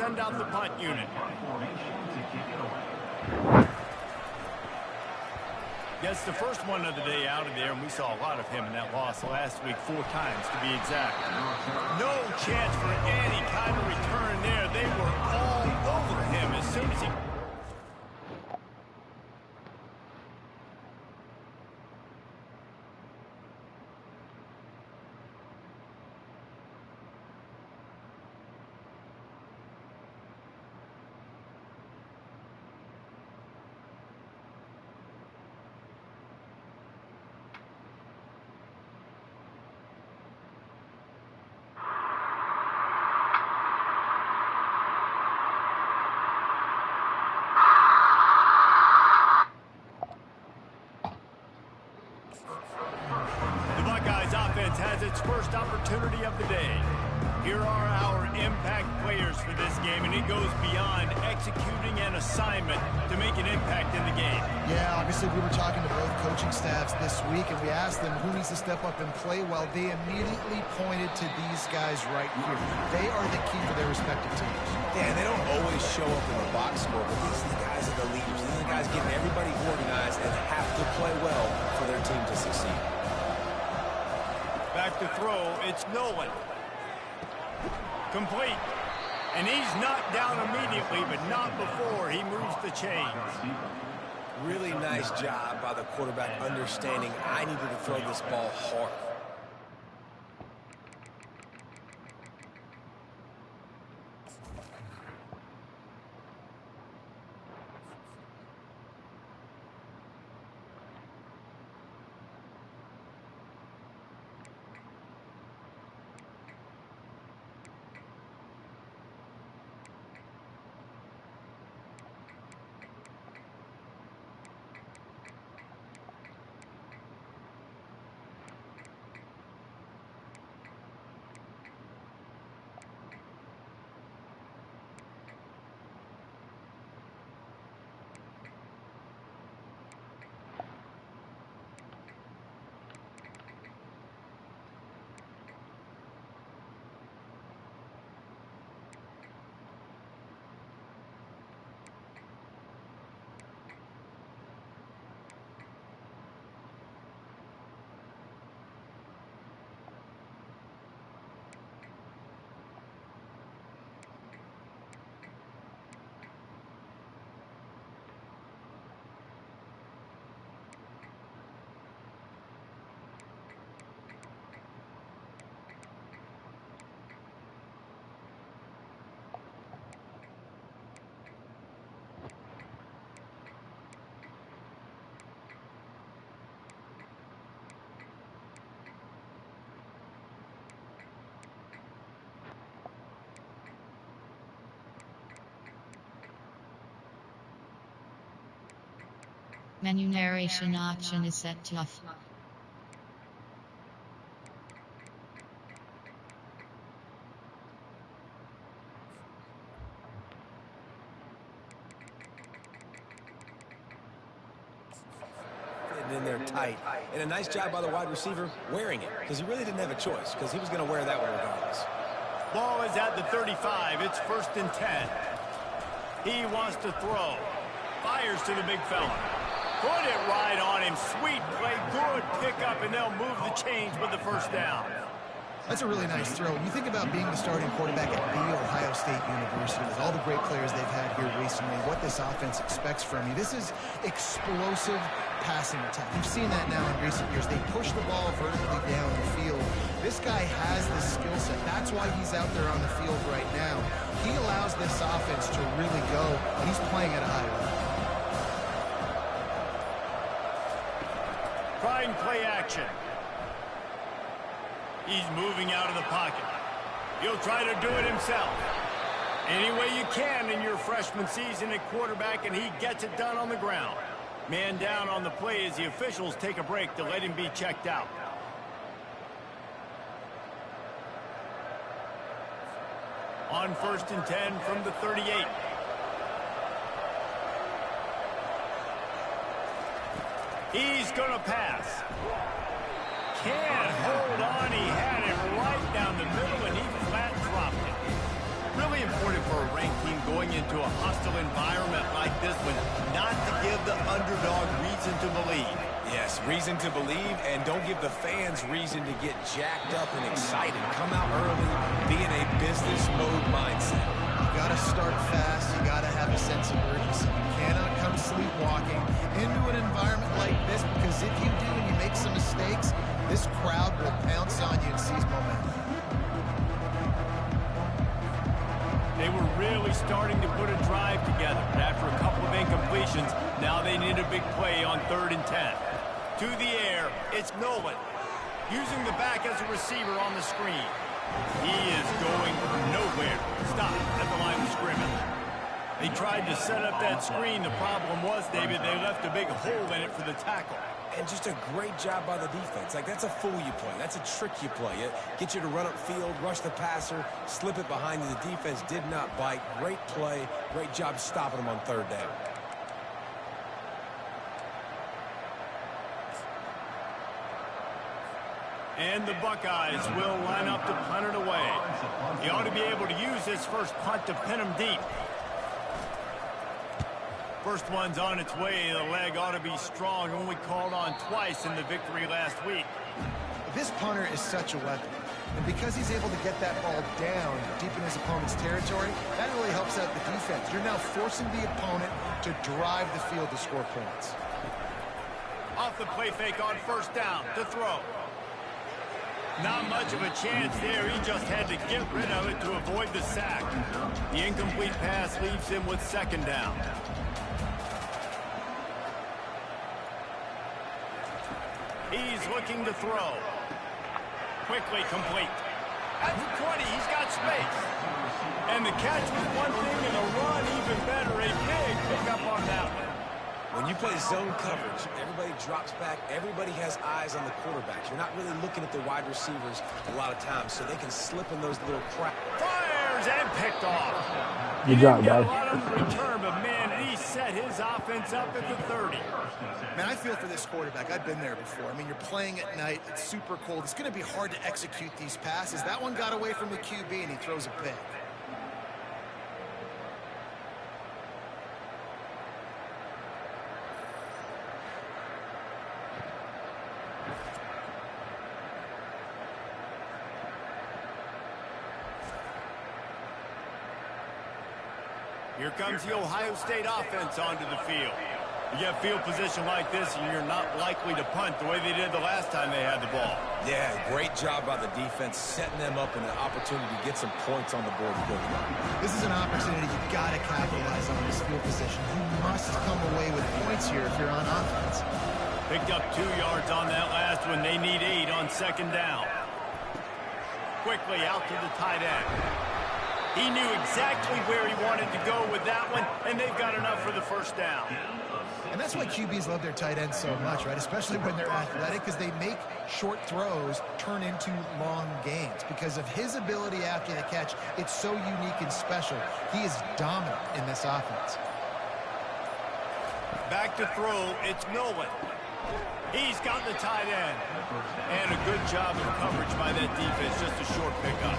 send out the punt unit. Gets the first one of the day out of there, and we saw a lot of him in that loss last week, 4 times to be exact. No chance for any kind of return there. They were all over him as soon as he... has its first opportunity of the day. Here are our impact players for this game, and it goes beyond executing an assignment to make an impact in the game. Yeah, obviously we were talking to both coaching staffs this week, and we asked them who needs to step up and play well. They immediately pointed to these guys right here. They are the key for their respective teams. Yeah, and they don't always show up in the box score, but these are the guys that are the leaders. These are the guys getting everybody organized and have to play well for their team to succeed. Back to throw, it's Nolan. Complete. And he's knocked down immediately, but not before he moves the chains. Really nice job by the quarterback understanding I needed to throw this ball hard. Menu narration option is set to off. In there tight. And a nice job by the wide receiver wearing it, because he really didn't have a choice, because he was going to wear that one regardless. Ball is at the 35. It's 1st and 10. He wants to throw. Fires to the big fella. Put it right on him. Sweet play. Good pickup, and they'll move the chains with the first down. That's a really nice throw. You think about being the starting quarterback at The Ohio State University with all the great players they've had here recently, what this offense expects from you. This is explosive passing attack. You've seen that now in recent years. They push the ball vertically down the field. This guy has the skill set. That's why he's out there on the field right now. He allows this offense to really go, and he's playing at a high level. Trying play action. He's moving out of the pocket. He'll try to do it himself. Any way you can in your freshman season at quarterback, and he gets it done on the ground. Man down on the play as the officials take a break to let him be checked out. On 1st and 10 from the 38. He's going to pass. Can't hold on. He had it right down the middle, and he flat dropped it. Really important for a ranked into a hostile environment like this one not to give the underdog reason to believe. Yes, reason to believe, and don't give the fans reason to get jacked up and excited. Come out early, be in a business mode mindset. You gotta start fast, you gotta have a sense of urgency. You cannot come sleepwalking into an environment like this, because if you do and you make some mistakes, this crowd will pounce on you and seize momentum. They were really starting to put a drive together, but after a couple of incompletions, now they need a big play on 3rd and 10. To the air, it's Nolan, using the back as a receiver on the screen. He is going nowhere. Stop at the line of scrimmage. They tried to set up that screen. The problem was, David, they left a big hole in it for the tackle. And just a great job by the defense. Like, that's a fool you play. That's a trick you play. It get you to run up field, rush the passer, slip it behind you. The defense did not bite. Great play. Great job stopping them on 3rd down. And the Buckeyes will line up to punt it away. He ought to be able to use this first punt to pin him deep. First one's on its way. The leg ought to be strong. Only called on twice in the victory last week. This punter is such a weapon. And because he's able to get that ball down deep in his opponent's territory, that really helps out the defense. You're now forcing the opponent to drive the field to score points. Off the play fake on 1st down to throw. Not much of a chance there. He just had to get rid of it to avoid the sack. The incomplete pass leaves him with 2nd down. He's looking to throw. Quickly complete. At the 20, he's got space. And the catch was one thing, and the run even better. A big pickup on that one. When you play zone coverage, everybody drops back. Everybody has eyes on the quarterback. You're not really looking at the wide receivers a lot of times, so they can slip in those little cracks. Fires and picked off. Good job, guys. A guys. lot on the return, but man, he set his offense up at the 30. Man, I feel for this quarterback. I've been there before. I mean, you're playing at night. It's super cold. It's going to be hard to execute these passes. That one got away from the QB, and he throws a pick. Here comes the Ohio State offense onto the field. You get field position like this, and you're not likely to punt the way they did the last time they had the ball. Yeah, great job by the defense, setting them up in an opportunity to get some points on the board to go. This is an opportunity you've got to capitalize on this field position. You must come away with points here if you're on offense. Picked up 2 yards on that last one. They need 8 on 2nd down. Quickly out to the tight end. He knew exactly where he wanted to go with that one, and they've got enough for the 1st down. And that's why QBs love their tight ends so much, right? Especially when they're athletic, because they make short throws turn into long gains. Because of his ability after the catch, it's so unique and special. He is dominant in this offense. Back to throw, it's Nolan. He's got the tight end. And a good job of coverage by that defense, just a short pickup.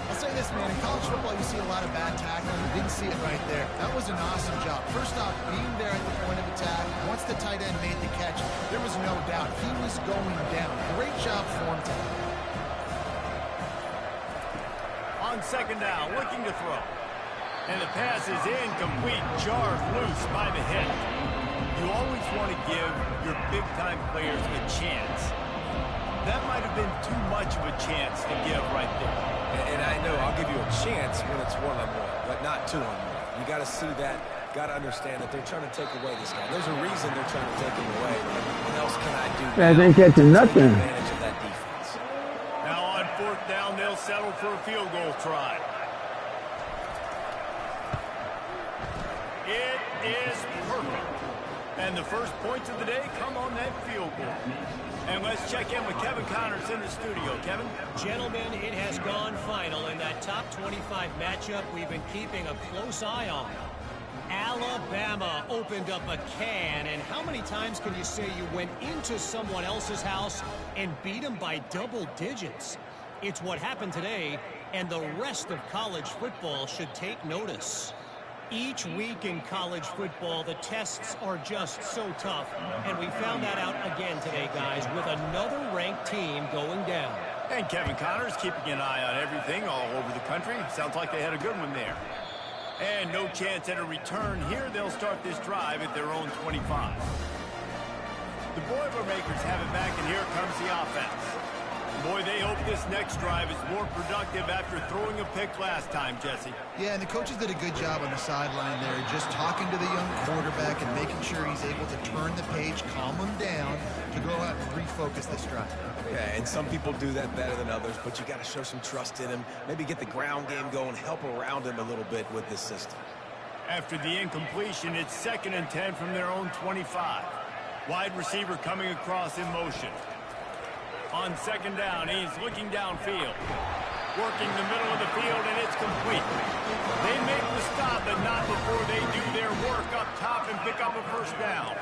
I'll say this, man, in college football, you see a lot of bad tackling. You didn't see it right there. That was an awesome job. First off, being there at the point of attack, once the tight end made the catch, there was no doubt he was going down. Great job form tackle. On 2nd down, looking to throw. And the pass is incomplete, jarred loose by the hit. You always want to give your big-time players a chance. That might have been too much of a chance to give right there. And I know I'll give you a chance when it's 1-on-1, but not 2-on-1. You got to see that, got to understand that they're trying to take away this guy. There's a reason they're trying to take him away. What else can I do? Guys ain't catching nothing. Take advantage of that defense. Now on 4th down, they'll settle for a field goal try. It is perfect. And the first points of the day come on that field goal. And let's check in with Kevin Connors in the studio. Kevin? Gentlemen, it has gone final in that top 25 matchup we've been keeping a close eye on. Alabama opened up a can, and how many times can you say you went into someone else's house and beat them by double digits? It's what happened today, and the rest of college football should take notice. Each week in college football, the tests are just so tough. And we found that out again today, guys, with another ranked team going down. And Kevin Connors keeping an eye on everything all over the country. Sounds like they had a good one there. And no chance at a return here. They'll start this drive at their own 25. The Boilermakers have it back, and here comes the offense. Boy, they hope this next drive is more productive after throwing a pick last time, Jesse. Yeah, and the coaches did a good job on the sideline there, just talking to the young quarterback and making sure he's able to turn the page, calm him down, to go out and refocus this drive. Yeah, and some people do that better than others, but you got to show some trust in him. Maybe get the ground game going, help around him a little bit with this system. After the incompletion, it's 2nd and 10 from their own 25. Wide receiver coming across in motion. On 2nd down, he's looking downfield. Working the middle of the field, and it's complete. They make the stop, but not before they do their work up top and pick up a first down.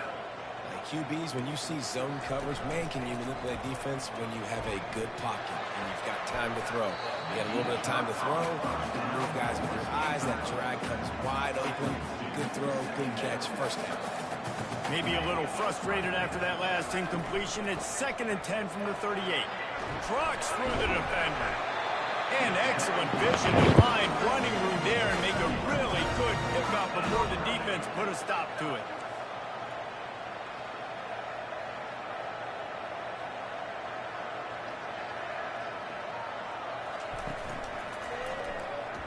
QBs, when you see zone coverage, man, can you manipulate defense when you have a good pocket and you've got time to throw. You got a little bit of time to throw. You can move guys with your eyes. That drag comes wide open. Good throw, good catch, first down. Maybe a little frustrated after that last incompletion. It's 2nd and 10 from the 38. Trucks through the defender. And excellent vision to find running room there and make a really good pickup before the defense put a stop to it.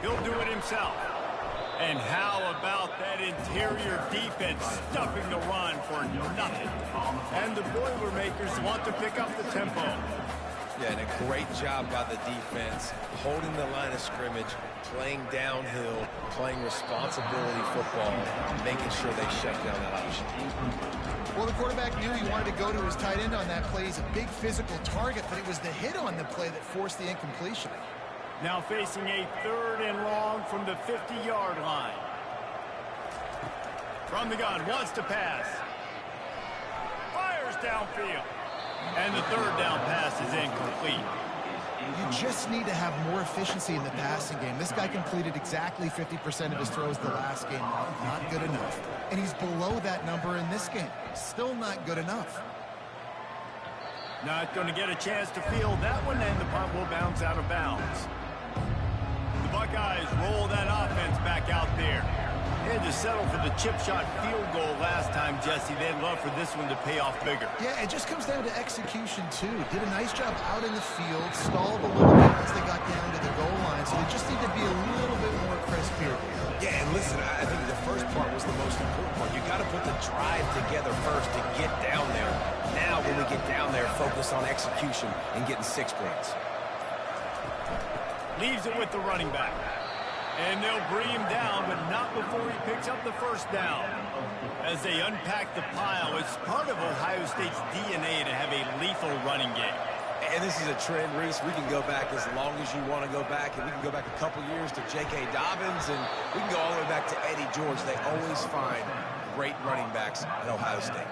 He'll do it himself. And how about that interior defense stuffing the run for nothing? And the Boilermakers want to pick up the tempo. Yeah, and a great job by the defense, holding the line of scrimmage, playing downhill, playing responsibility football, making sure they shut down that option. Well, the quarterback knew he wanted to go to his tight end on that play. He's a big physical target, but it was the hit on the play that forced the incompletion. Now facing a 3rd and long from the 50-yard line. From the gun, wants to pass. Fires downfield. And the 3rd down pass is incomplete. You just need to have more efficiency in the passing game. This guy completed exactly 50% of his throws the last game. Not good enough. And he's below that number in this game. Still not good enough. Not going to get a chance to field that one, and the punt will bounce out of bounds. The Buckeyes roll that offense back out there. They had to settle for the chip shot field goal last time, Jesse. They'd love for this one to pay off bigger. Yeah, it just comes down to execution, too. Did a nice job out in the field, stalled a little bit once they got down to the goal line, so they just need to be a little bit more crisp here. Yeah, and listen, I think the first part was the most important part. You got to put the drive together first to get down there. Now, when we get down there, focus on execution and getting 6 points. Leaves it with the running back. And they'll bring him down, but not before he picks up the first down. As they unpack the pile, it's part of Ohio State's DNA to have a lethal running game. And this is a trend, Reese. We can go back as long as you want to go back, and we can go back a couple years to J.K. Dobbins, and we can go all the way back to Eddie George. They always find great running backs at Ohio State.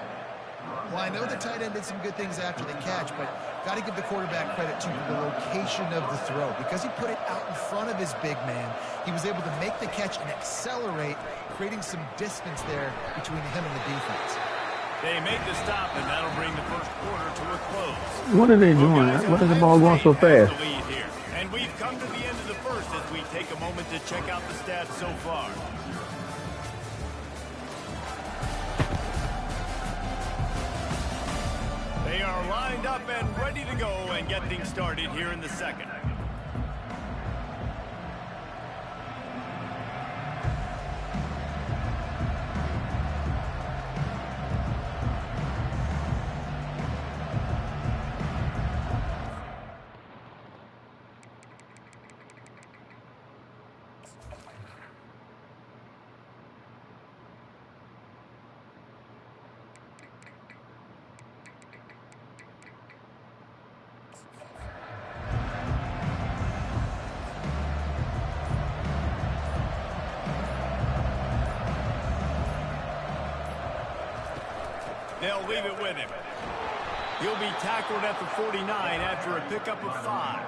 Well, I know the tight end did some good things after the catch, but got to give the quarterback credit to the location of the throw. Because he put it out in front of his big man, he was able to make the catch and accelerate, creating some distance there between him and the defense. They make the stop, and that'll bring the first quarter to a close. What are they doing? Why is the ball going so fast? And we've come to the end of the first as we take a moment to check out the stats so far. They are lined up and ready to go and get things started here in the second. They'll leave it with him. He'll be tackled at the 49 after a pickup of 5.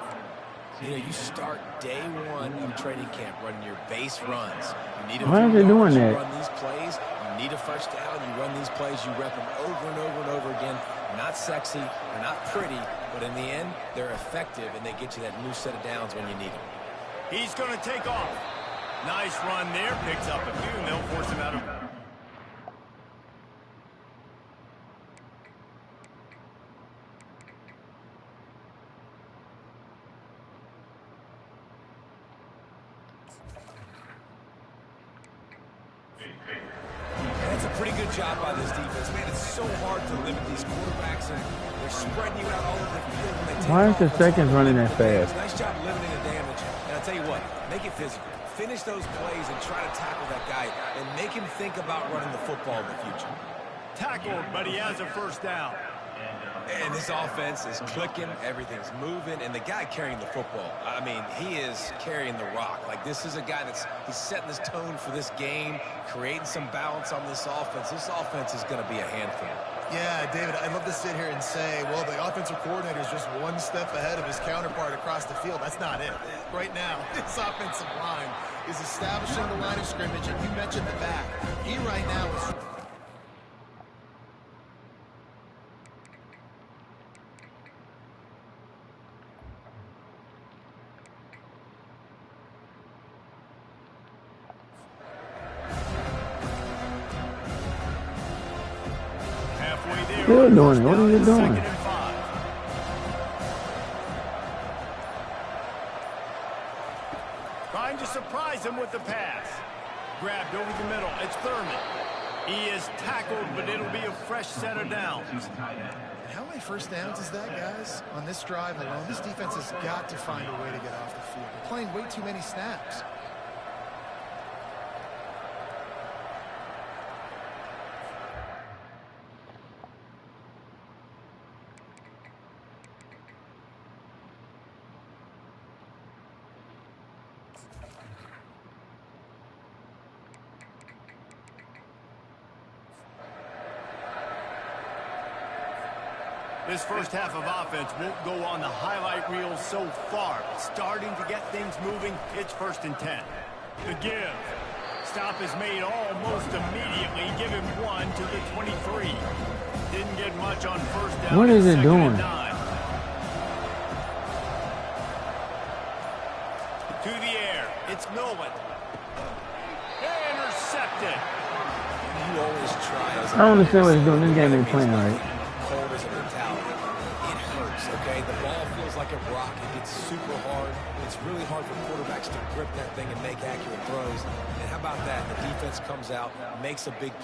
You know, you start day one of training camp running your base runs. You need a Why few is they doing yards, you that? run these plays. You need a first down, you run these plays, you rep them over and over and over again. Not sexy, they're not pretty, but in the end, they're effective, and they get you that new set of downs when you need them. He's going to take off. Nice run there. Picks up a few, and they'll force him out of... That's a pretty good job by this defense. Man, it's so hard to limit these quarterbacks, and they're spreading you out all over the field when they take Why is the off. seconds running that fast? Nice job limiting the damage. And I'll tell you what, make it physical. Finish those plays and try to tackle that guy and make him think about running the football in the future. Tackled, but he has a first down. And this offense is clicking, everything's moving, and the guy carrying the football, I mean, he is carrying the rock. Like, this is a guy he's setting this tone for this game, creating some balance on this offense. This offense is going to be a handful. Yeah, David, I'd love to sit here and say, well, the offensive coordinator is just one step ahead of his counterpart across the field. That's not it. Right now, this offensive line is establishing the line of scrimmage, and you mentioned the back. He right now is... Still doing it. What are you doing? Second and 5. Trying to surprise him with the pass. Grabbed over the middle. It's Thurman. He is tackled, but it'll be a fresh set of downs. And how many first downs is that, guys? On this drive alone, this defense has got to find a way to get off the field. They're playing way too many snaps. This first half of offense won't go on the highlight reel so far. Starting to get things moving. It's 1st and 10. The give. Stop is made almost immediately. Give him 1 to the 23. Didn't get much on first down. What is it doing? To the air. It's Nolan. Intercepted. You always try. I don't understand what he's doing. This game ain't playing right. Cold as a mentality. It hurts, okay? The ball feels like a rock. It gets super hard. It's really hard for quarterbacks to grip that thing and make accurate throws. And how about that? The defense comes out, makes a big play.